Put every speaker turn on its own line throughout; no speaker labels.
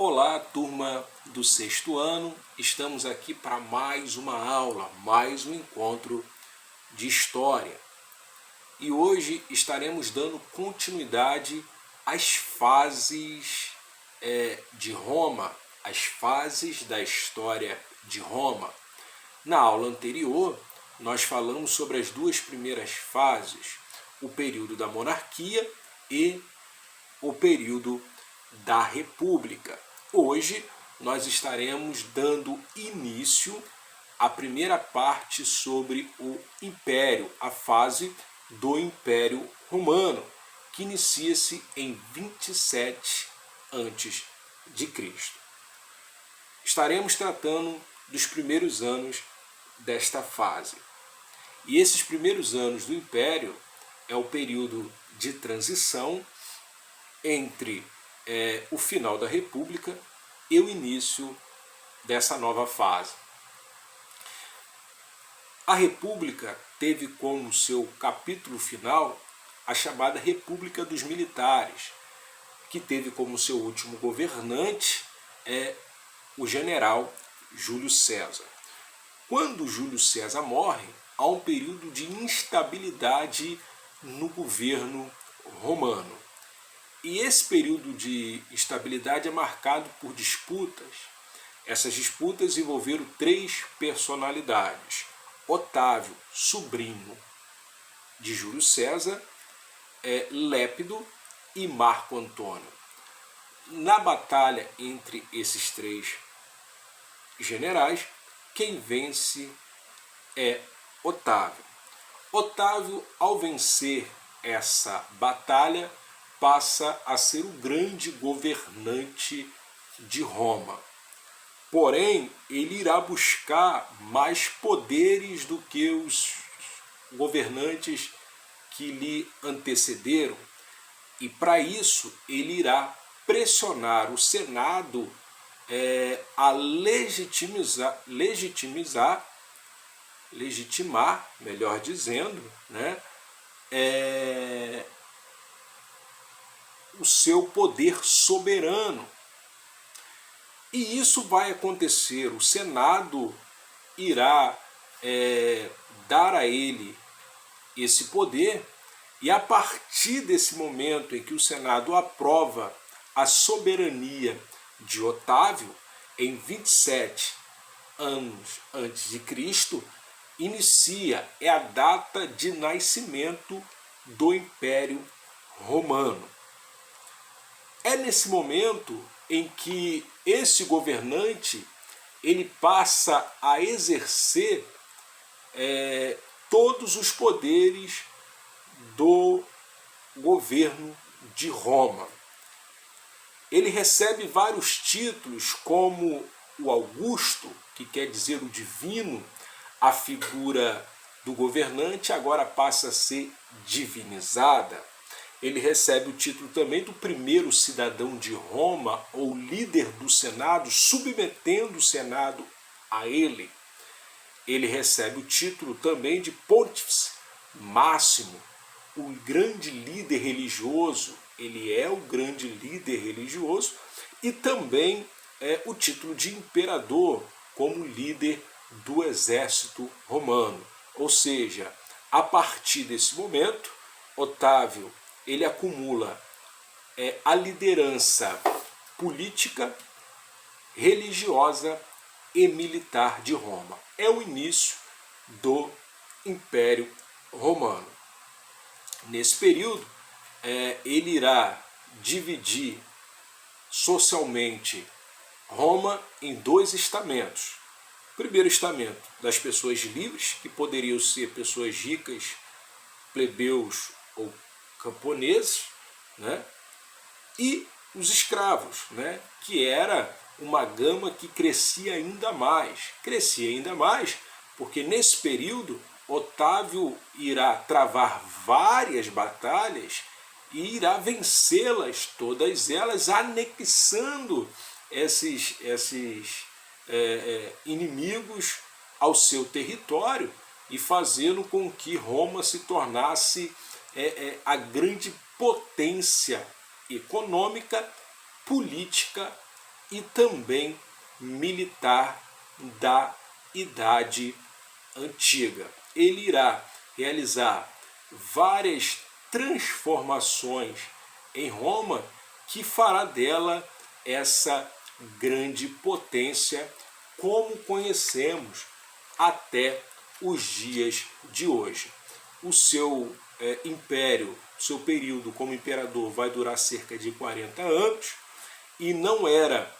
Olá, turma do sexto ano, estamos aqui para mais uma aula, mais um encontro de história. E hoje estaremos dando continuidade às fases de Roma, as fases da história de Roma. Na aula anterior, nós falamos sobre as duas primeiras fases, o período da monarquia e o período da república. Hoje nós estaremos dando início à primeira parte sobre o Império, a fase do Império Romano, que inicia-se em 27 a.C. Estaremos tratando dos primeiros anos desta fase. E esses primeiros anos do Império é o período de transição entre o final da República e o início dessa nova fase. A República teve como seu capítulo final a chamada República dos Militares, que teve como seu último governante o general Júlio César. Quando Júlio César morre, há um período de instabilidade no governo romano. E esse período de estabilidade é marcado por disputas. Essas disputas envolveram três personalidades: Otávio, sobrinho de Júlio César, Lépido e Marco Antônio. Na batalha entre esses três generais, quem vence é Otávio. Otávio, ao vencer essa batalha, passa a ser o grande governante de Roma. Porém, ele irá buscar mais poderes do que os governantes que lhe antecederam. E para isso, ele irá pressionar o Senado a legitimar, melhor dizendo, o seu poder soberano. E isso vai acontecer, o Senado irá dar a ele esse poder, e a partir desse momento em que o Senado aprova a soberania de Otávio, em 27 anos antes de Cristo, inicia a data de nascimento do Império Romano. É nesse momento em que esse governante ele passa a exercer todos os poderes do governo de Roma. Ele recebe vários títulos, como o Augusto, que quer dizer o divino. A figura do governante agora passa a ser divinizada. Ele recebe o título também do primeiro cidadão de Roma, ou líder do Senado, submetendo o Senado a ele. Ele recebe o título também de Pontífice Máximo, o grande líder religioso. Ele é o grande líder religioso, e também o título de imperador, como líder do exército romano. Ou seja, a partir desse momento, Otávio ele acumula a liderança política, religiosa e militar de Roma. É o início do Império Romano. Nesse período, ele irá dividir socialmente Roma em dois estamentos. O primeiro estamento das pessoas livres, que poderiam ser pessoas ricas, plebeus ou camponeses, e os escravos, que era uma gama que crescia ainda mais. Crescia ainda mais porque nesse período Otávio irá travar várias batalhas e irá vencê-las, todas elas, anexando esses inimigos ao seu território e fazendo com que Roma se tornasse a grande potência econômica, política e também militar da Idade Antiga. Ele irá realizar várias transformações em Roma que fará dela essa grande potência como conhecemos até os dias de hoje. O seu império, seu período como imperador vai durar cerca de 40 anos e não era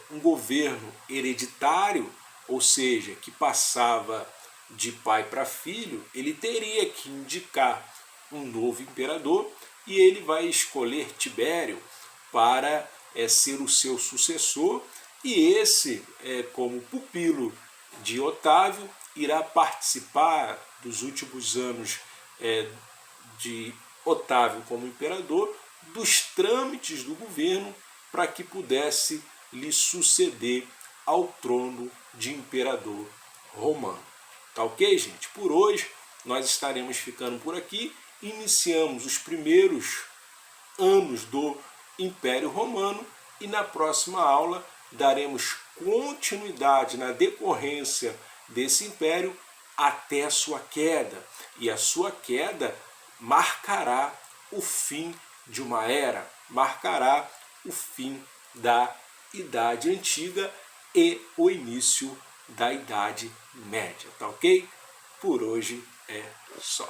um governo hereditário, ou seja, que passava de pai para filho. Ele teria que indicar um novo imperador e ele vai escolher Tibério para ser o seu sucessor, e esse, como pupilo de Otávio, irá participar dos últimos anos de Otávio como imperador, dos trâmites do governo para que pudesse lhe suceder ao trono de imperador romano. Tá ok, gente? Por hoje nós estaremos ficando por aqui. Iniciamos os primeiros anos do Império Romano e na próxima aula daremos continuidade na decorrência desse império até a sua queda. E a sua queda marcará o fim de uma era, marcará o fim da Idade Antiga e o início da Idade Média, tá ok? Por hoje é só.